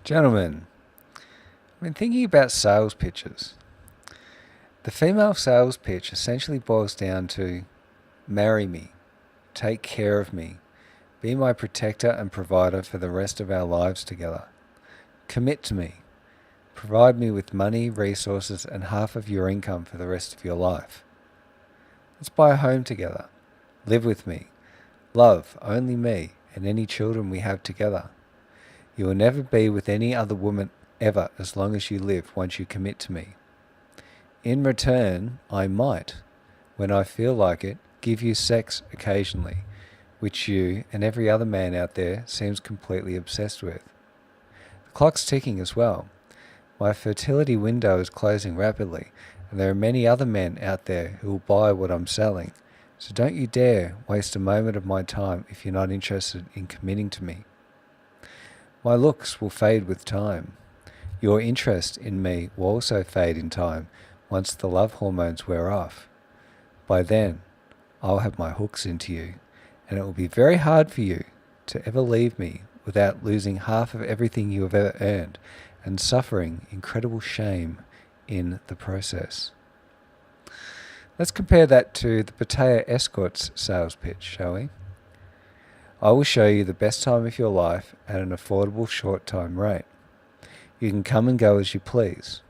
Gentlemen, I've been thinking about sales pitches. The female sales pitch essentially boils down to marry me, take care of me, be my protector and provider for the rest of our lives together. Commit to me, provide me with money, resources, and half of your income for the rest of your life. Let's buy a home together, live with me, love only me and any children we have together. You will never be with any other woman ever as long as you live once you commit to me. In return, I might, when I feel like it, give you sex occasionally, which you and every other man out there seems completely obsessed with. The clock's ticking as well. My fertility window is closing rapidly, and there are many other men out there who will buy what I'm selling. So don't you dare waste a moment of my time if you're not interested in committing to me. My looks will fade with time. Your interest in me will also fade in time once the love hormones wear off. By then, I'll have my hooks into you, and it will be very hard for you to ever leave me without losing half of everything you have ever earned and suffering incredible shame in the process. Let's compare that to the Pattaya Escorts sales pitch, shall we? I will show you the best time of your life at an affordable short-time rate. You can come and go as you please.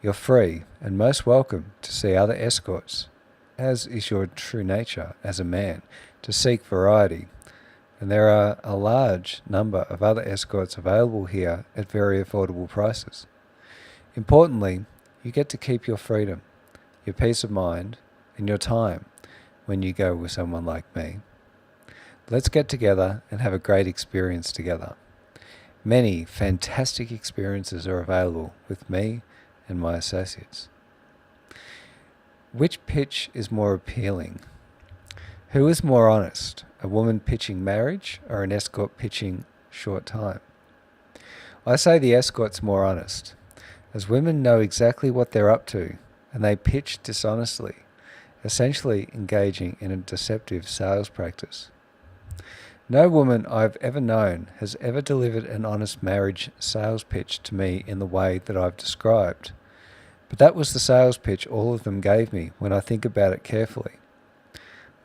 You're free and most welcome to see other escorts, as is your true nature as a man, to seek variety. And there are a large number of other escorts available here at very affordable prices. Importantly, you get to keep your freedom, your peace of mind, and your time when you go with someone like me. Let's get together and have a great experience together. Many fantastic experiences are available with me and my associates. Which pitch is more appealing? Who is more honest, a woman pitching marriage or an escort pitching short time? I say the escort's more honest, as women know exactly what they're up to and they pitch dishonestly, essentially engaging in a deceptive sales practice. No woman I've ever known has ever delivered an honest marriage sales pitch to me in the way that I've described. But that was the sales pitch all of them gave me when I think about it carefully.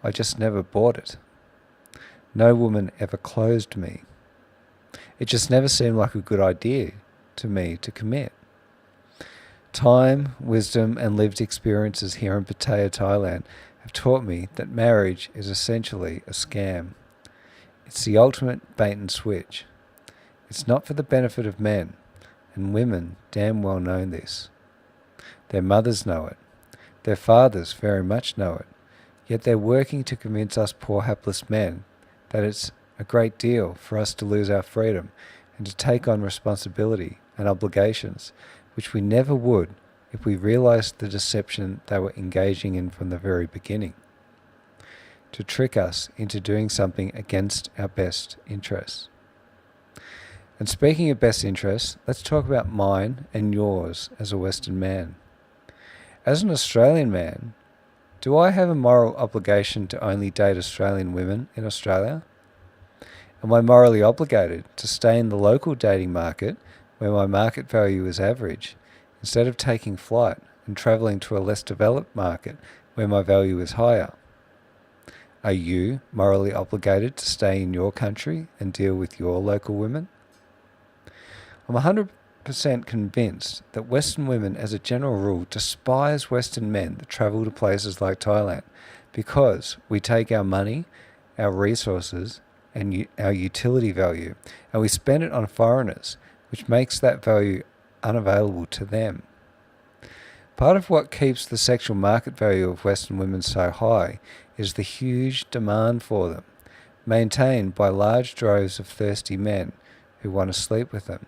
I just never bought it. No woman ever closed me. It just never seemed like a good idea to me to commit. Time, wisdom, and lived experiences here in Pattaya, Thailand have taught me that marriage is essentially a scam. It's the ultimate bait and switch. It's not for the benefit of men, and women damn well know this. Their mothers know it. Their fathers very much know it. Yet they're working to convince us poor hapless men that it's a great deal for us to lose our freedom and to take on responsibility and obligations which we never would if we realized the deception they were engaging in from the very beginning, to trick us into doing something against our best interests. And speaking of best interests, let's talk about mine and yours as a Western man. As an Australian man, do I have a moral obligation to only date Australian women in Australia? Am I morally obligated to stay in the local dating market where my market value is average, instead of taking flight and travelling to a less developed market where my value is higher? Are you morally obligated to stay in your country and deal with your local women? I'm 100% convinced that Western women, as a general rule, despise Western men that travel to places like Thailand because we take our money, our resources, and our utility value, and we spend it on foreigners, which makes that value unavailable to them. Part of what keeps the sexual market value of Western women so high is the huge demand for them, maintained by large droves of thirsty men who want to sleep with them.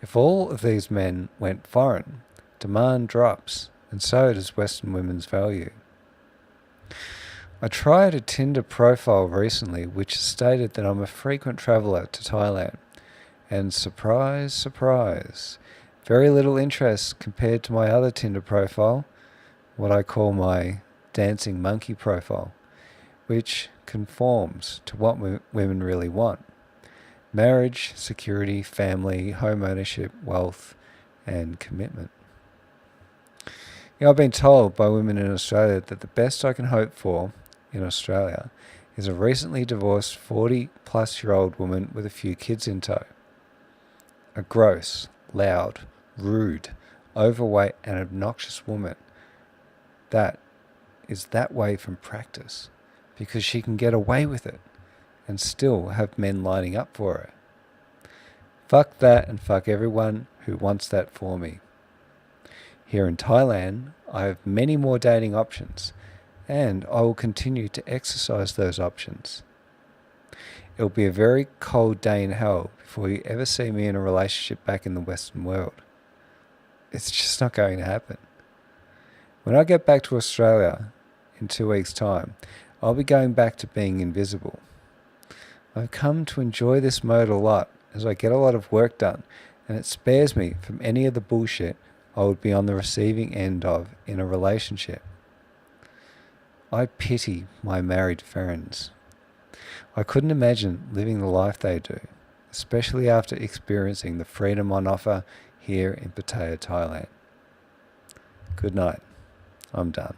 If all of these men went foreign, demand drops, and so does Western women's value. I tried a Tinder profile recently which stated that I'm a frequent traveller to Thailand, and surprise, surprise, very little interest compared to my other Tinder profile, what I call my dancing monkey profile, which conforms to what women really want. marriage, security, family, home ownership, wealth, and commitment. I've been told by women in Australia that the best I can hope for in Australia is a recently divorced 40-plus-year-old woman with a few kids in tow. A gross, loud, rude, overweight, and obnoxious woman that is that way from practice because she can get away with it and still have men lining up for her. Fuck that and fuck everyone who wants that for me. Here in Thailand, I have many more dating options, and I will continue to exercise those options. It'll be a very cold day in hell before you ever see me in a relationship back in the Western world. It's just not going to happen. When I get back to Australia in 2 weeks' time, I'll be going back to being invisible. I've come to enjoy this mode a lot as I get a lot of work done, and it spares me from any of the bullshit I would be on the receiving end of in a relationship. I pity my married friends. I couldn't imagine living the life they do, especially after experiencing the freedom on offer here in Pattaya, Thailand. Good night. I'm done.